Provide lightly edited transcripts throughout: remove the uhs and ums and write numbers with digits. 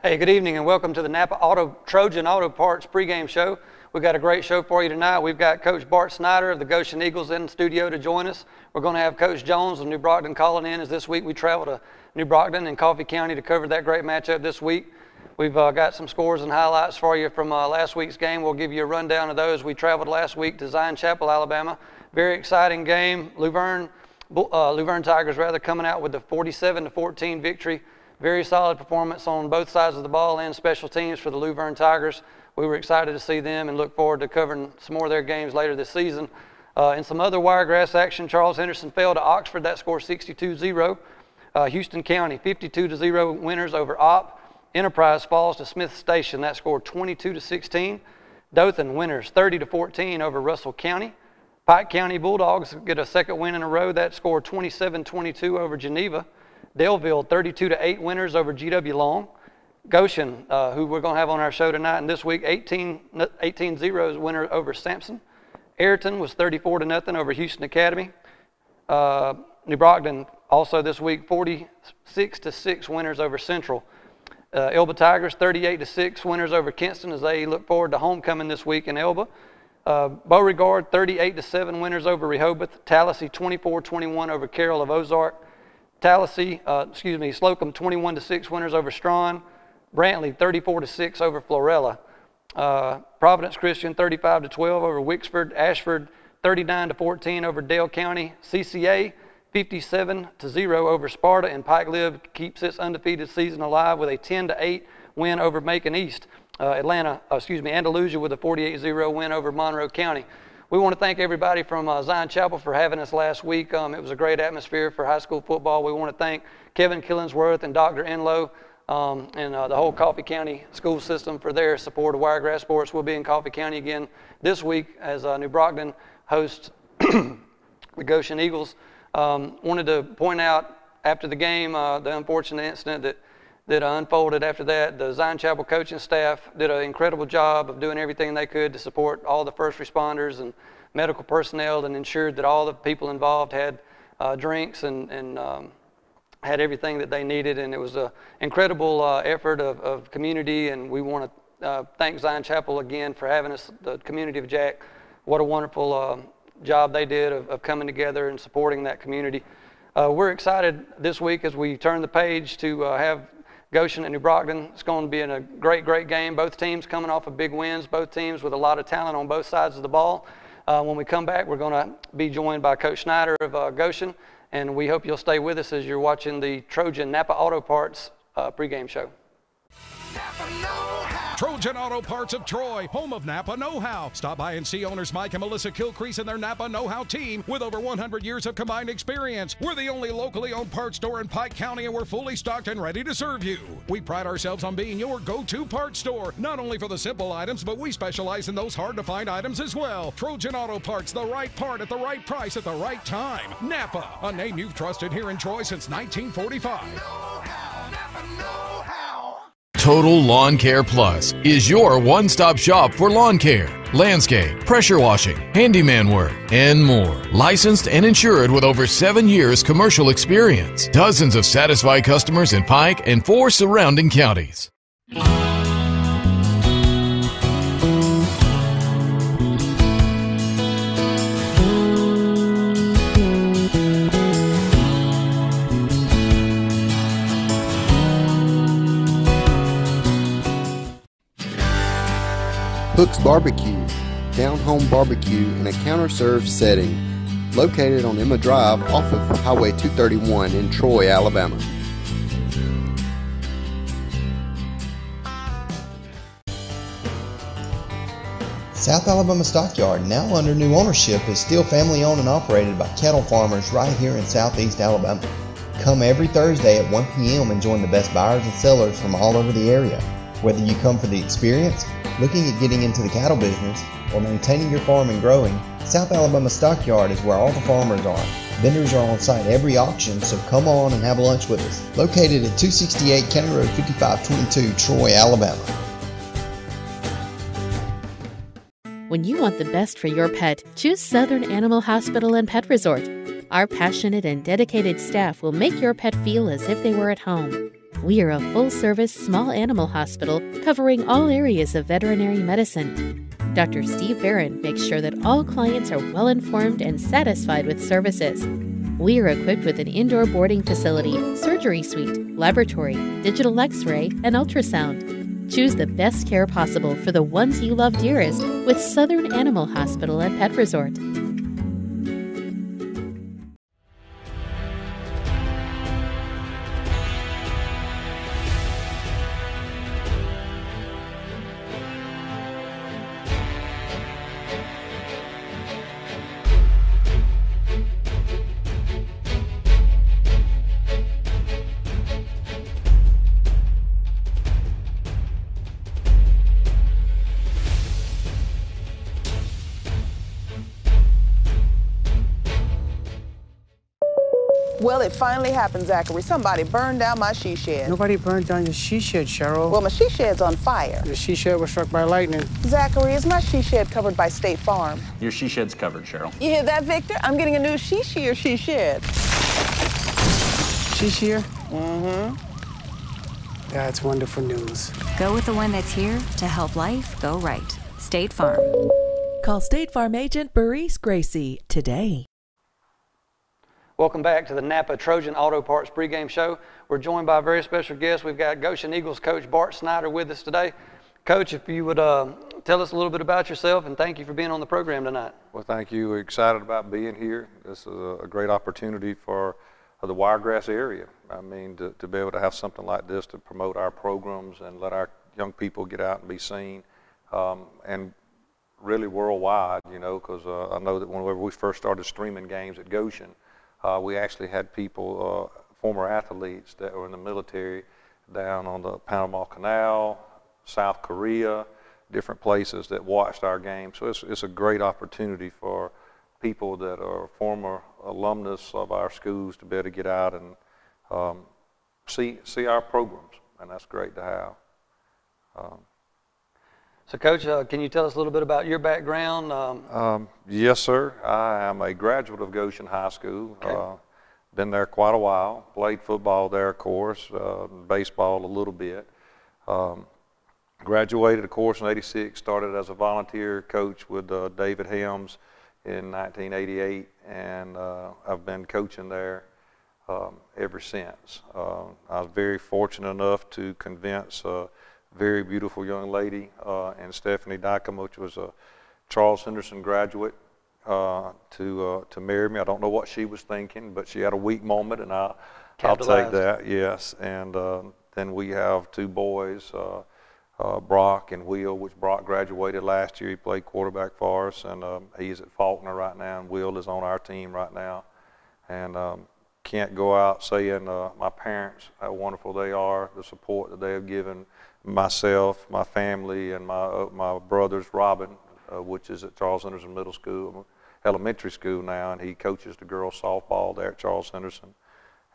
Hey, good evening and welcome to the Trojan Auto Parts pregame show. We've got a great show for you tonight. We've got Coach Bart Snyder of the Goshen Eagles in the studio to join us. We're going to have Coach Jones of New Brockton calling in, as this week we travel to New Brockton and Coffee County to cover that great matchup this week. We've got some scores and highlights for you from last week's game. We'll give you a rundown of those. We traveled last week to Zion Chapel, Alabama. Very exciting game. Luverne Tigers coming out with the 47-14 victory. Very solid performance on both sides of the ball and special teams for the Luverne Tigers. We were excited to see them and look forward to covering some more of their games later this season. In some other Wiregrass action, Charles Henderson fell to Oxford. That score 62-0. Houston County 52-0 winners over Opp. Enterprise falls to Smith Station. That scored 22-16. Dothan winners 30-14 over Russell County. Pike County Bulldogs get a second win in a row. That scored 27-22 over Geneva. Delville 32-8 winners over GW Long. Goshen, who we're going to have on our show tonight and this week, 18-0 winner over Sampson. Ayrton was 34-0 over Houston Academy. New Brockton also this week 46-6 winners over Central. Elba Tigers 38-6 winners over Kinston as they look forward to homecoming this week in Elba. Beauregard 38-7 winners over Rehoboth. Tallahassee 24-21 over Carroll of Ozark. Slocum 21-6 winners over Strawn. Brantley 34-6 over Florella. Providence Christian 35-12 over Wicksford. Ashford 39-14 over Dale County. CCA 57-0 over Sparta, and Pike Live keeps its undefeated season alive with a 10-8 win over Macon East. Andalusia with a 48-0 win over Monroe County. We want to thank everybody from Zion Chapel for having us last week. It was a great atmosphere for high school football. We want to thank Kevin Killingsworth and Dr. Enlow and the whole Coffee County school system for their support of Wiregrass Sports. We'll be in Coffee County again this week as New Brockton hosts the Goshen Eagles. Wanted to point out after the game the unfortunate incident that unfolded after that. The Zion Chapel coaching staff did an incredible job of doing everything they could to support all the first responders and medical personnel and ensured that all the people involved had drinks and had everything that they needed. And it was an incredible effort of community, and we want to thank Zion Chapel again for having us, the community of Jack. What a wonderful job they did of coming together and supporting that community. We're excited this week as we turn the page to have Goshen and New Brockton. It's going to be a great game. Both teams coming off of big wins, both teams with a lot of talent on both sides of the ball. When we come back, we're going to be joined by Coach Snyder of Goshen, and we hope you'll stay with us as you're watching the Trojan Napa Auto Parts pregame show. Trojan Auto Parts of Troy, home of Napa Know-How. Stop by and see owners Mike and Melissa Kilcrease and their Napa Know-How team with over 100 years of combined experience. We're the only locally owned parts store in Pike County, and we're fully stocked and ready to serve you. We pride ourselves on being your go-to parts store, not only for the simple items, but we specialize in those hard-to-find items as well. Trojan Auto Parts, the right part at the right price at the right time. Napa, a name you've trusted here in Troy since 1945. Know-how, Napa Know-how. Total Lawn Care Plus is your one-stop shop for lawn care, landscape, pressure washing, handyman work, and more. Licensed and insured with over 7 years commercial experience. Dozens of satisfied customers in Pike and 4 surrounding counties. Hook's Barbecue, down-home barbecue in a counter-served setting, located on Emma Drive off of Highway 231 in Troy, Alabama. South Alabama Stockyard, now under new ownership, is still family-owned and operated by cattle farmers right here in southeast Alabama. Come every Thursday at 1 p.m. and join the best buyers and sellers from all over the area. Whether you come for the experience, looking at getting into the cattle business, or maintaining your farm and growing, South Alabama Stockyard is where all the farmers are. Vendors are on site every auction, so come on and have lunch with us. Located at 268 County Road 5522, Troy, Alabama. When you want the best for your pet, choose Southern Animal Hospital and Pet Resort. Our passionate and dedicated staff will make your pet feel as if they were at home. We are a full-service small animal hospital covering all areas of veterinary medicine. Dr. Steve Barron makes sure that all clients are well-informed and satisfied with services. We are equipped with an indoor boarding facility, surgery suite, laboratory, digital X-ray, and ultrasound. Choose the best care possible for the ones you love dearest with Southern Animal Hospital and Pet Resort. Well, it finally happened, Zachary. Somebody burned down my she shed. Nobody burned down your she shed, Cheryl. Well, my she shed's on fire. Your she shed was struck by lightning. Zachary, is my she shed covered by State Farm? Your she shed's covered, Cheryl. You hear that, Victor? I'm getting a new she shed. She shed? Mm-hmm. That's wonderful news. Go with the one that's here to help life go right. State Farm. Call State Farm agent Burris Gracie today. Welcome back to the Napa Trojan Auto Parts pregame show. We're joined by a very special guest. We've got Goshen Eagles coach Bart Snyder with us today. Coach, if you would tell us a little bit about yourself, and thank you for being on the program tonight. Well, thank you. We're excited about being here. This is a great opportunity for the Wiregrass area. I mean, to be able to have something like this to promote our programs and let our young people get out and be seen, and really worldwide, you know, because I know that whenever we first started streaming games at Goshen, we actually had people, former athletes that were in the military down on the Panama Canal, South Korea, different places that watched our game. So it's a great opportunity for people that are former alumnus of our schools to be able to get out and see our programs, and that's great to have. So, Coach, can you tell us a little bit about your background? Yes, sir. I am a graduate of Goshen High School. Okay. Been there quite a while. Played football there, of course, baseball a little bit. Graduated, of course, in '86. Started as a volunteer coach with David Helms in 1988, and I've been coaching there ever since. I was very fortunate enough to convince very beautiful young lady, and Stephanie Dykam, which was a Charles Henderson graduate, to marry me. I don't know what she was thinking, but she had a weak moment, and I'll take that. Yes, and then we have two boys, Brock and Will, which Brock graduated last year. He played quarterback for us, and he's at Faulkner right now, and Will is on our team right now. And can't go out saying my parents, how wonderful they are, the support that they have given myself, my family, and my brothers, Robin, which is at Charles Henderson Middle School, elementary school now, and he coaches the girls softball there at Charles Henderson,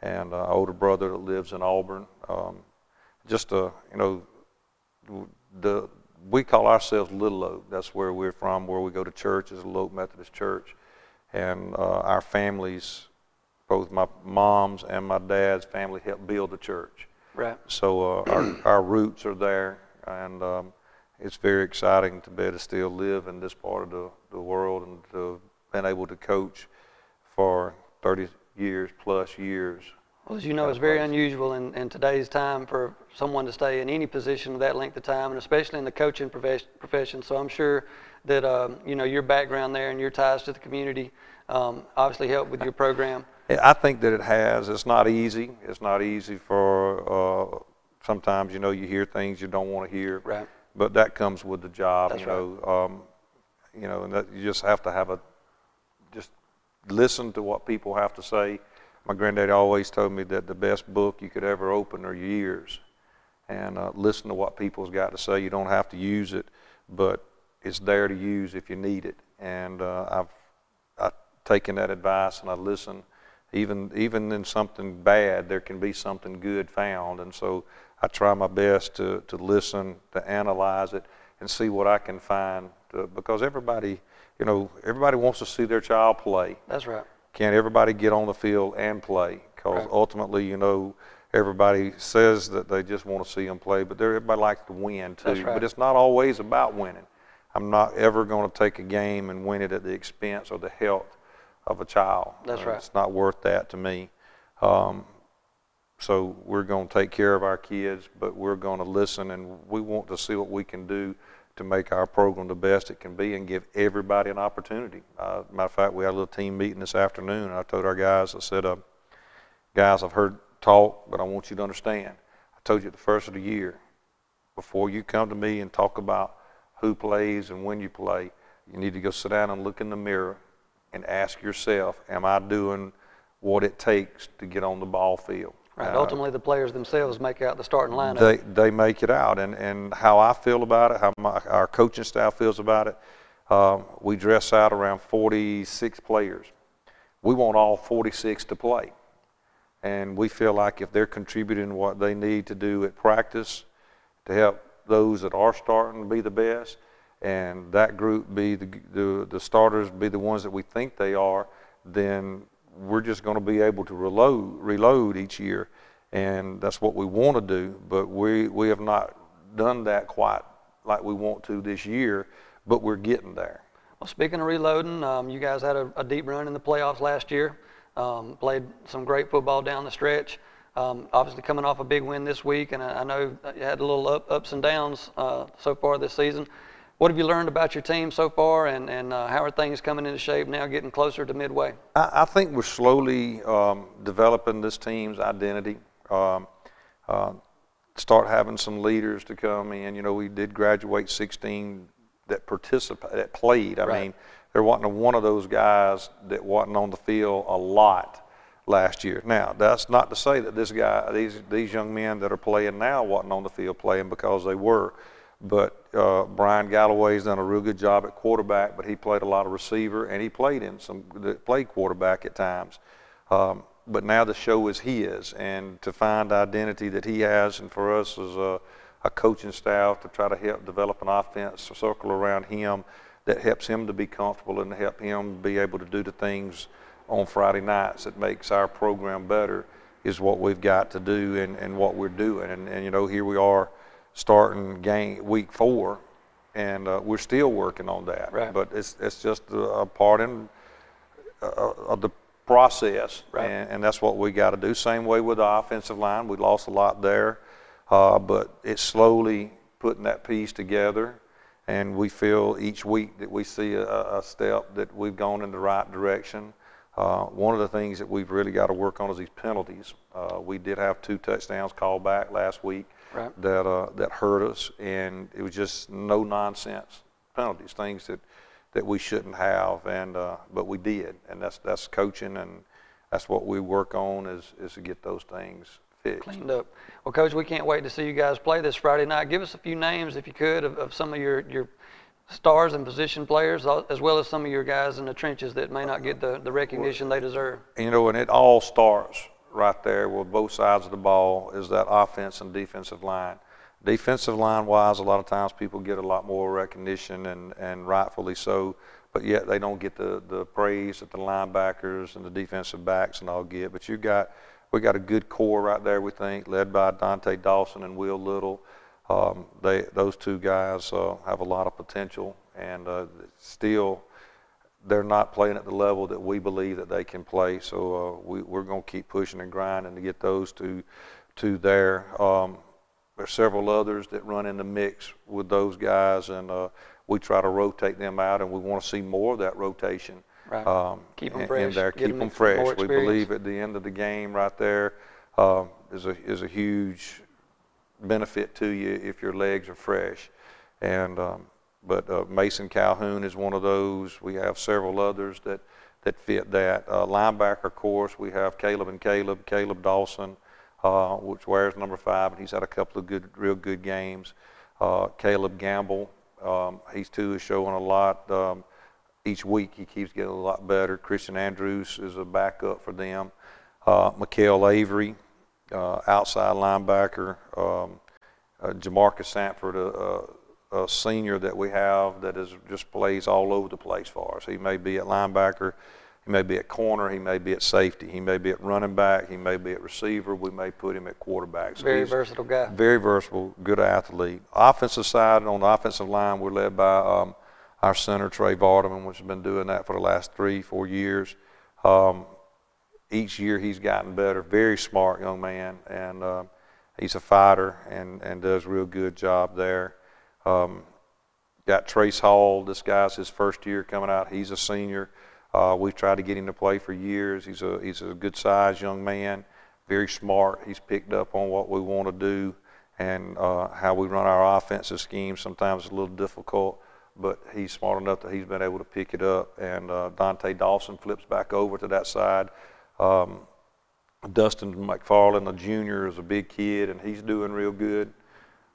and an older brother that lives in Auburn. We call ourselves Little Oak. That's where we're from, where we go to church, is a Little Oak Methodist Church, and our families, both my mom's and my dad's family, helped build the church. Right. So our roots are there, and it's very exciting to be able to still live in this part of the world and to have been able to coach for 30 years plus years. Well, as you know, it's very unusual in today's time for someone to stay in any position of that length of time, and especially in the coaching profession. So I'm sure that your background there and your ties to the community obviously helped with your program. I think that it has. It's not easy. It's not easy for sometimes, you hear things you don't want to hear. Right. But that comes with the job. That's And that you just have to just listen to what people have to say. My granddaddy always told me that the best book you could ever open are your ears, and listen to what people's got to say. You don't have to use it, but it's there to use if you need it. And I've taken that advice and I listen. Even in something bad, there can be something good found, and so I try my best to listen, to analyze it, and see what I can find. Because everybody wants to see their child play. That's right. Can't everybody get on the field and play? Because ultimately, everybody says that they just want to see them play, but everybody likes to win too. That's right. But it's not always about winning. I'm not ever going to take a game and win it at the expense or the health of a child. That's right. It's not worth that to me. So we're going to take care of our kids, but we're going to listen, and we want to see what we can do to make our program the best it can be and give everybody an opportunity. Matter of fact, we had a little team meeting this afternoon, and I told our guys, I said, guys, I've heard talk, but I want you to understand. I told you at the first of the year, before you come to me and talk about who plays and when you play, you need to go sit down and look in the mirror and ask yourself, am I doing what it takes to get on the ball field? Right. Ultimately, the players themselves make out the starting lineup. They make it out, and how I feel about it, how our coaching staff feels about it. We dress out around 46 players. We want all 46 to play, and we feel like if they're contributing what they need to do at practice to help those that are starting to be the best, and that group be the starters be the ones that we think they are, then we're just going to be able to reload each year, and that's what we want to do. But we have not done that quite like we want to this year, but we're getting there. Well, speaking of reloading, you guys had a deep run in the playoffs last year. Played some great football down the stretch. Obviously coming off a big win this week, and I know you had a little ups and downs so far this season. What have you learned about your team so far, and how are things coming into shape now, getting closer to midway? I think we're slowly developing this team's identity. Start having some leaders to come in. You know, we did graduate 16 that played. I mean, there wasn't one of those guys that wasn't on the field a lot last year. Now, that's not to say that these young men that are playing now wasn't on the field playing, because they were. But Brian Galloway's done a real good job at quarterback, but he played a lot of receiver, and he played quarterback at times. But now the show is his, and to find the identity that he has, and for us as a coaching staff to try to help develop an offense, a circle around him that helps him to be comfortable and to help him be able to do the things on Friday nights that makes our program better, is what we've got to do and what we're doing. And you know, here we are, starting week 4, and we're still working on that. Right. But it's just a part of the process, right. And that's what we got to do. Same way with the offensive line. We lost a lot there, but it's slowly putting that piece together, and we feel each week that we see a step that we've gone in the right direction. One of the things that we've really got to work on is these penalties. We did have 2 touchdowns called back last week. Right. That hurt us, and it was just no nonsense penalties, things that we shouldn't have, and but we did, and that's coaching, and that's what we work on is to get those things fixed. Cleaned up. Well, Coach, we can't wait to see you guys play this Friday night. Give us a few names, if you could, of some of your stars and position players, as well as some of your guys in the trenches that may not get the recognition they deserve. You know, and it all starts right there with both sides of the ball, is that offense and defensive line. Defensive line wise, a lot of times people get a lot more recognition, and rightfully so, but yet they don't get the praise that the linebackers and the defensive backs and all get. But we got a good core right there, we think, led by Dante Dawson and Will Little. Those 2 guys have a lot of potential, and still they're not playing at the level that we believe that they can play. So we're going to keep pushing and grinding to get those two there. There's several others that run in the mix with those guys, and we try to rotate them out, and we want to see more of that rotation. Right. Keep them fresh. In there, keep them fresh. We believe at the end of the game right there is a huge benefit to you if your legs are fresh. And but Mason Calhoun is one of those. We have several others that fit that. Linebacker, of course, we have Caleb Dawson, which wears number 5, and he's had a couple of real good games. Caleb Gamble, he too is showing a lot. Each week he keeps getting a lot better. Christian Andrews is a backup for them. Mikael Avery, outside linebacker. Jamarcus Sanford, a senior that we have that just plays all over the place for us. He may be at linebacker, He may be at corner, he may be at safety, he may be at running back, he may be at receiver, we may put him at quarterback. So very versatile guy. Very versatile, good athlete. Offensive side, on the offensive line, we're led by our center, Trey Vardaman, which has been doing that for the last 3-4 years. Each year he's gotten better. Very smart young man, and he's a fighter and does a real good job there. Got Trace Hall. This guy's his first year coming out. He's a senior. We've tried to get him to play for years. He's a good-sized young man, very smart. He's picked up on what we want to do and how we run our offensive scheme. Sometimes it's a little difficult, but he's smart enough that he's been able to pick it up. And Dante Dawson flips back over to that side. Dustin McFarland, the junior, is a big kid, and he's doing real good.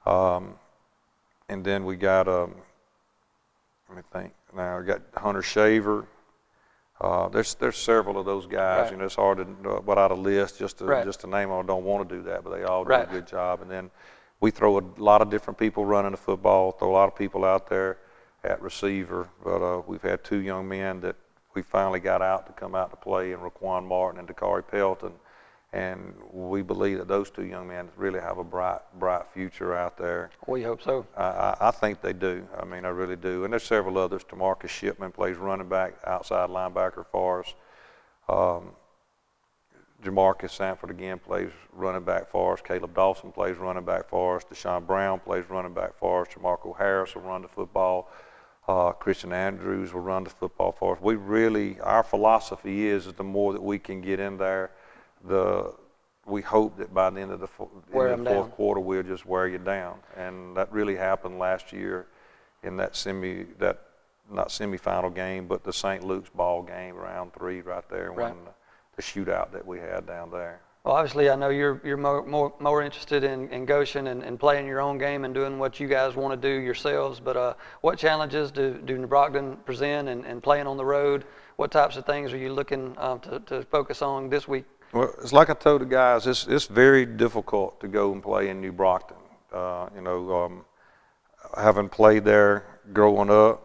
And then we got, let me think. Now we got Hunter Shaver. There's several of those guys. Right. You know, it's hard to put out a list just to name them. I don't want to do that, but they all do a good job. And then we throw a lot of different people running the football. Throw a lot of people out there at receiver. But we've had 2 young men that we finally got out to come out to play, in Raquan Martin and Dakari Pelton. And we believe that those 2 young men really have a bright future out there. We hope so. I think they do. I mean, I really do. And there's several others. Tamarcus Shipman plays running back, outside linebacker for us. Jamarcus Sanford again plays running back for us. Caleb Dawson plays running back for us. Deshaun Brown plays running back for us. Jamarco Harris will run the football. Christian Andrews will run the football for us. Our philosophy is the more that we can get in there, we hope that by the end of the fourth quarter we'll just wear you down. And that really happened last year in that not semifinal game, but the St. Luke's ball game, round 3 right there, when the shootout that we had down there. Well, obviously, I know you're more interested in Goshen and playing your own game and doing what you guys want to do yourselves. But what challenges do New Brockton present and playing on the road? What types of things are you looking to focus on this week? Well, it's like I told the guys, it's very difficult to go and play in New Brockton. Having played there growing up,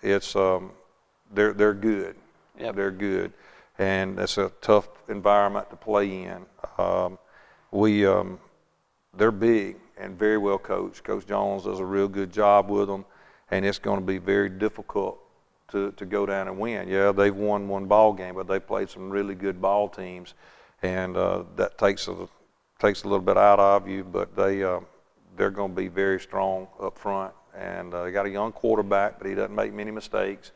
they're good. Yep. They're good. And it's a tough environment to play in. They're big and very well coached. Coach Jones does a real good job with them, and it's going to be very difficult to go down and win. Yeah, they've won one ball game, but they played some really good ball teams, and that takes a little bit out of you. But they're going to be very strong up front, and they got a young quarterback, but he doesn't make many mistakes.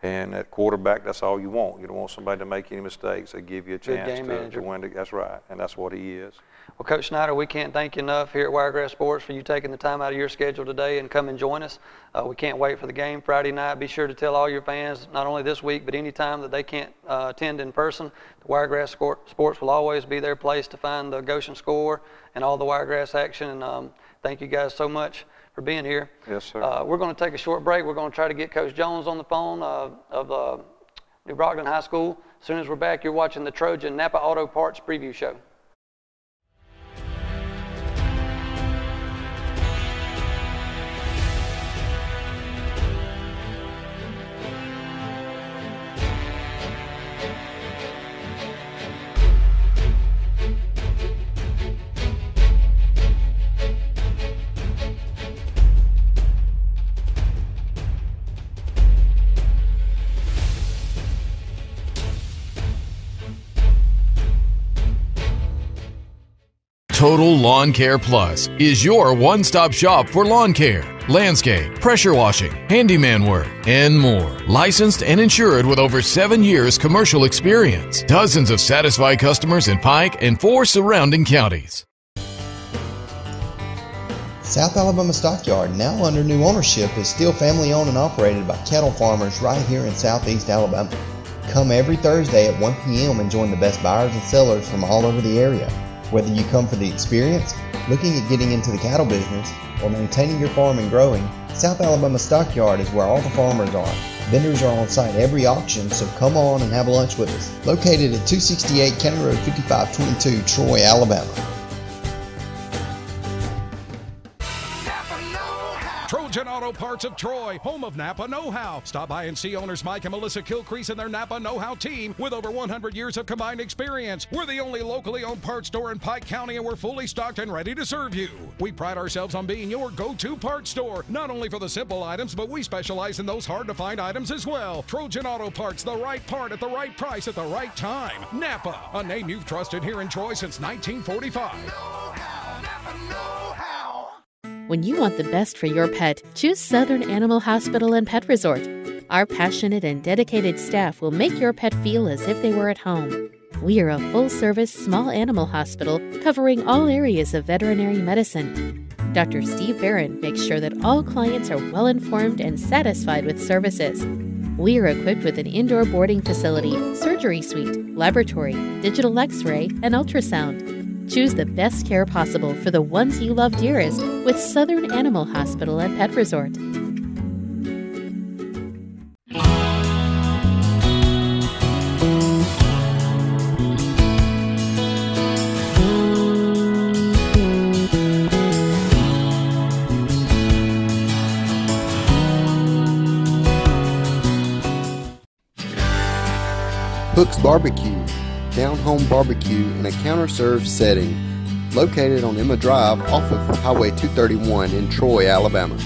And at quarterback, that's all you want. You don't want somebody to make any mistakes. They give you a chance to win. That's right, and that's what he is. Well, Coach Snyder, we can't thank you enough here at Wiregrass Sports for you taking the time out of your schedule today and come and join us. We can't wait for the game Friday night. Be sure to tell all your fans, not only this week, but any time that they can't attend in person, the Wiregrass Sports will always be their place to find the Goshen score and all the Wiregrass action. And thank you guys so much for being here. Yes, sir. We're going to take a short break. We're going to try to get Coach Jones on the phone of New Brockton High School. As soon as we're back, you're watching the Trojan Napa Auto Parts Preview Show. Total Lawn Care Plus is your one-stop shop for lawn care, landscape, pressure washing, handyman work, and more. Licensed and insured with over 7 years commercial experience. Dozens of satisfied customers in Pike and 4 surrounding counties. South Alabama Stockyard, now under new ownership, is still family owned and operated by cattle farmers right here in Southeast Alabama. Come every Thursday at 1 p.m. and join the best buyers and sellers from all over the area. Whether you come for the experience, looking at getting into the cattle business, or maintaining your farm and growing, South Alabama Stockyard is where all the farmers are. Vendors are on site every auction, so come on and have lunch with us. Located at 268 County Road 5522, Troy, Alabama. Trojan Auto Parts of Troy, home of Napa know-how. Stop by and see owners Mike and Melissa Kilcrease and their Napa know-how team with over 100 years of combined experience. We're the only locally owned parts store in Pike County, and we're fully stocked and ready to serve you. We pride ourselves on being your go-to parts store, not only for the simple items, but we specialize in those hard-to-find items as well. Trojan Auto Parts, the right part at the right price at the right time. Napa, a name you've trusted here in Troy since 1945. When you want the best for your pet, choose Southern Animal Hospital and Pet Resort. Our passionate and dedicated staff will make your pet feel as if they were at home. We are a full-service small animal hospital covering all areas of veterinary medicine. Dr. Steve Barron makes sure that all clients are well-informed and satisfied with services. We are equipped with an indoor boarding facility, surgery suite, laboratory, digital X-ray, and ultrasound. Choose the best care possible for the ones you love dearest with Southern Animal Hospital and Pet Resort. Hook's Barbecue, down-home barbecue in a counter-served setting, located on Emma Drive off of Highway 231 in Troy, Alabama.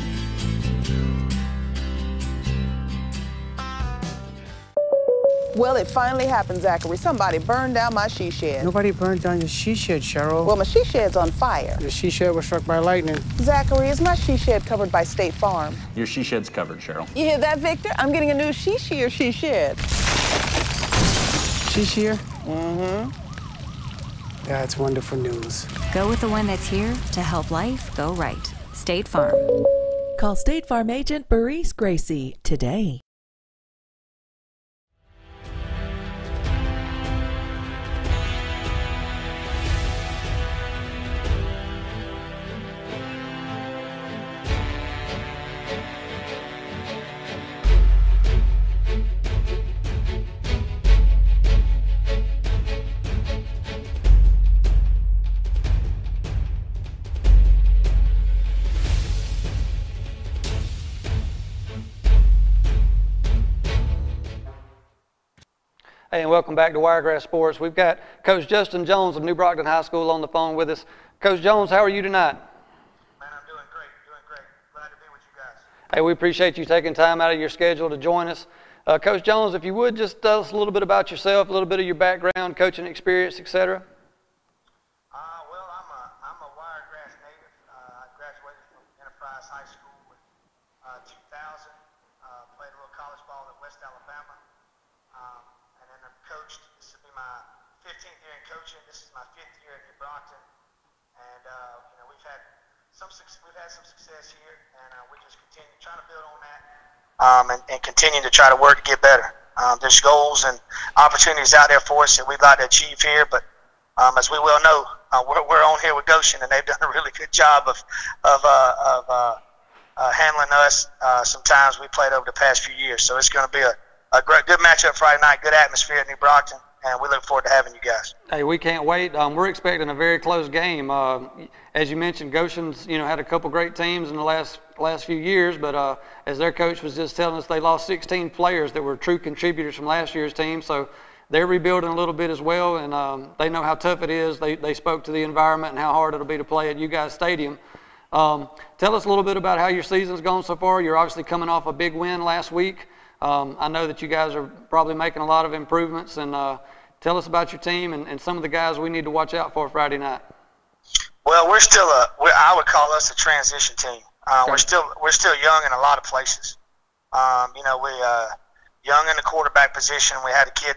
Well, it finally happened, Zachary. Somebody burned down my she shed. Nobody burned down your she shed, Cheryl. Well, my she shed's on fire. Your she shed was struck by lightning. Zachary, is my she shed covered by State Farm? Your she shed's covered, Cheryl. You hear that, Victor? I'm getting a new she shed. She shear? Mm-hmm. That's wonderful news. Go with the one that's here to help life go right. State Farm. Call State Farm agent Burries Gracie today. Hey, and welcome back to Wiregrass Sports. We've got Coach Justin Jones of New Brockton High School on the phone with us. Coach Jones, how are you tonight? Man, I'm doing great. Glad to be with you guys. Hey, we appreciate you taking time out of your schedule to join us. Coach Jones, if you would just tell us a little bit about yourself, a little bit of your background, coaching experience, etc. Well, I'm a Wiregrass native. I graduated from Enterprise High School in 2000. Played a little college ball at West Alabama. And then I've coached. This will be my 15th year in coaching. This is my 5th year at New Brockton. And we've had some success here, and we just continue trying to build on that, and continue to try to work to get better. There's goals and opportunities out there for us that we'd like to achieve here, but as we well know, we're on here with Goshen, and they've done a really good job of handling us. Sometimes we played over the past few years, so it's going to be a good matchup Friday night, good atmosphere at New Brockton, and we look forward to having you guys. Hey, we can't wait. We're expecting a very close game. As you mentioned, Goshen's had a couple great teams in the last few years, but as their coach was just telling us, they lost 16 players that were true contributors from last year's team, so they're rebuilding a little bit as well, and they know how tough it is. They spoke to the environment and how hard it'll be to play at you guys' stadium. Tell us a little bit about how your season's gone so far. You're obviously coming off a big win last week. I know that you guys are probably making a lot of improvements, and tell us about your team and some of the guys we need to watch out for Friday night. Well, I would call us a transition team. Okay. We're still young in a lot of places. We're young in the quarterback position. We had a kid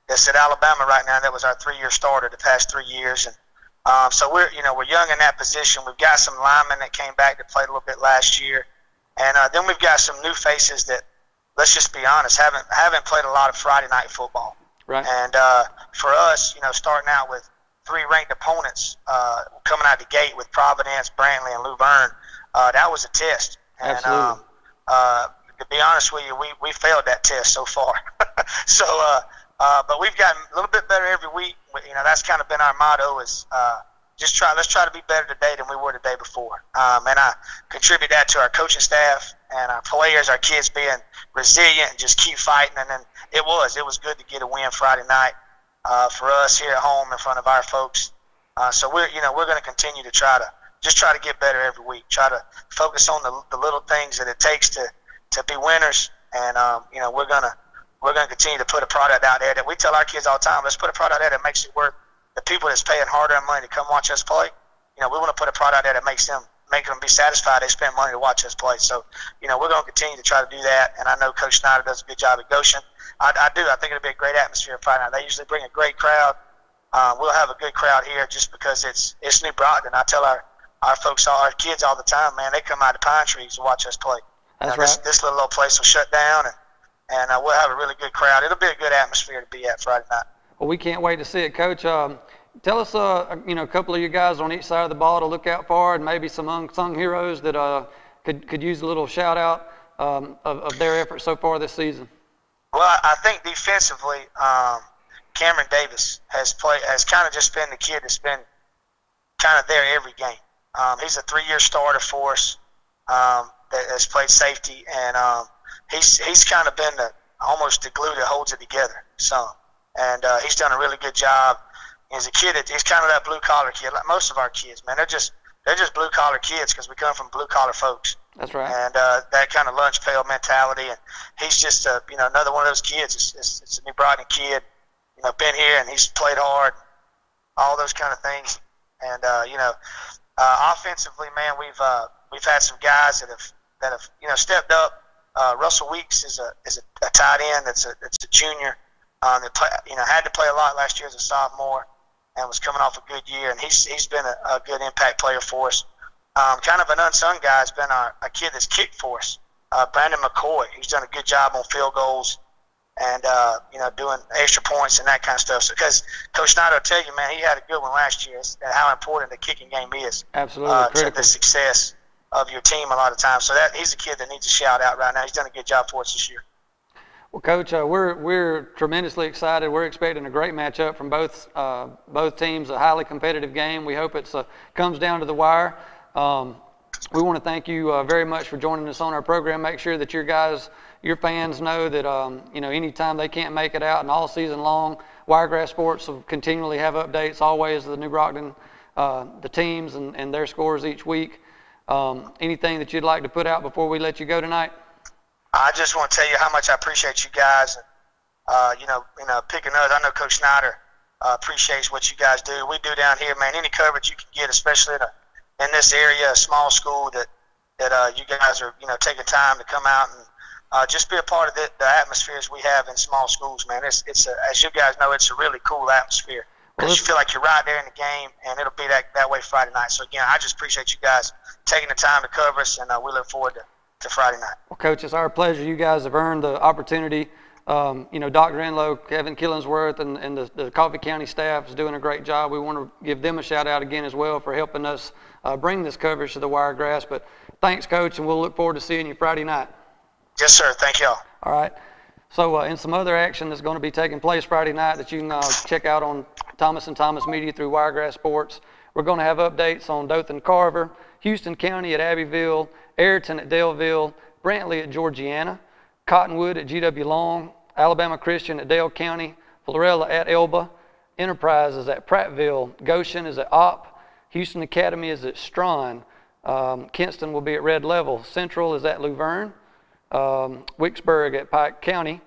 that's at Alabama right now that was our 3-year starter the past 3 years, and so we're young in that position. We've got some linemen that came back that played a little bit last year, and then we've got some new faces that, let's just be honest, haven't played a lot of Friday night football. Right. And for us, starting out with 3 ranked opponents coming out the gate with Providence, Brantley, and Luverne, that was a test. And absolutely. To be honest with you, we failed that test so far. But we've gotten a little bit better every week. That's kind of been our motto is let's try to be better today than we were the day before. And I contribute that to our coaching staff and our players, our kids being resilient and just keep fighting. And then it was good to get a win Friday night for us here at home in front of our folks. So we're going to continue to try to get better every week. Try to focus on the little things that it takes to be winners. And we're gonna continue to put a product out there that we tell our kids all the time. Let's put a product out there that makes it worth the people that's paying hard-earned money to come watch us play. We want to put a product out there that make them be satisfied they spend money to watch us play. So, we're going to continue to try to do that. And I know Coach Snyder does a good job at Goshen. I do. I think it'll be a great atmosphere Friday night. They usually bring a great crowd. We'll have a good crowd here just because it's New Brockton. I tell our folks, our kids all the time, man, they come out of pine trees to watch us play. That's right. This little old place will shut down, and we'll have a really good crowd. It'll be a good atmosphere to be at Friday night. Well, we can't wait to see it, Coach. Tell us, a couple of you guys on each side of the ball to look out for, and maybe some unsung heroes that could use a little shout out of their efforts so far this season. Well, I think defensively, Cameron Davis has kind of just been the kid that's been kind of there every game. He's a 3-year starter for us that has played safety, and he's kind of been almost the glue that holds it together. And he's done a really good job. He's a kid he's kind of that blue collar kid. Like most of our kids, man, they're just blue collar kids because we come from blue collar folks. That's right. And that kind of lunch pail mentality, and he's just another one of those kids. It's a New Brockton kid, been here and he's played hard, all those kind of things. And offensively, man, we've had some guys that have stepped up. Russell Weeks is a tight end that's a junior. Had to play a lot last year as a sophomore and was coming off a good year, and he's been a good impact player for us. Kind of an unsung guy has been a kid that's kicked for us, Brandon McCoy. He's done a good job on field goals and doing extra points and that kind of stuff. So, because Coach Snyder will tell you, man, he had a good one last year, and how important the kicking game is. Absolutely to the success of your team a lot of times. So he's a kid that needs a shout out right now. He's done a good job for us this year. Well, Coach, we're tremendously excited. We're expecting a great matchup from both teams, a highly competitive game. We hope it comes down to the wire. We want to thank you very much for joining us on our program. Make sure that your fans know that anytime they can't make it out and all season long, Wiregrass Sports will continually have updates always of the New Brockton, the teams and their scores each week. Anything that you'd like to put out before we let you go tonight? I just want to tell you how much I appreciate you guys. Picking us. I know Coach Snyder appreciates what you guys do. We do down here, man. Any coverage you can get, especially in this area, a small school that you guys are taking time to come out and just be a part of the atmospheres we have in small schools, man. It's as you guys know, it's a really cool atmosphere because you feel like you're right there in the game, and it'll be that way Friday night. So again, I just appreciate you guys taking the time to cover us, and we look forward to Friday night. Well, Coach, it's our pleasure. You guys have earned the opportunity. Dr. Enlow, Kevin Killingsworth, and the Coffee County staff is doing a great job. We want to give them a shout out again as well for helping us bring this coverage to the Wiregrass. But thanks, Coach, and we'll look forward to seeing you Friday night. Yes, sir. Thank y'all. All right. So in some other action that's going to be taking place Friday night that you can check out on Thomas & Thomas Media through Wiregrass Sports, we're going to have updates on Dothan Carver, Houston County at Abbeville, Ayrton at Daleville, Brantley at Georgiana, Cottonwood at GW Long, Alabama Christian at Dale County, Florella at Elba, Enterprise is at Prattville, Goshen is at Opp, Houston Academy is at Strawn, Kinston will be at Red Level, Central is at Luverne, Wicksburg at Pike County,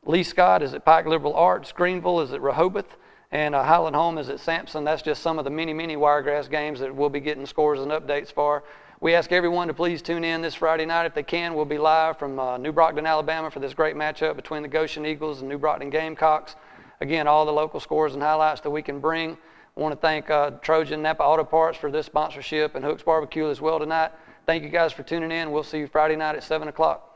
Lee Scott is at Pike Liberal Arts, Greenville is at Rehoboth, and Highland Home is at Sampson. That's just some of the many Wiregrass games that we'll be getting scores and updates for. We ask everyone to please tune in this Friday night if they can. We'll be live from New Brockton, Alabama for this great matchup between the Goshen Eagles and New Brockton Gamecocks. Again, all the local scores and highlights that we can bring. I want to thank Trojan Napa Auto Parts for this sponsorship and Hooks Barbecue as well tonight. Thank you guys for tuning in. We'll see you Friday night at 7 o'clock.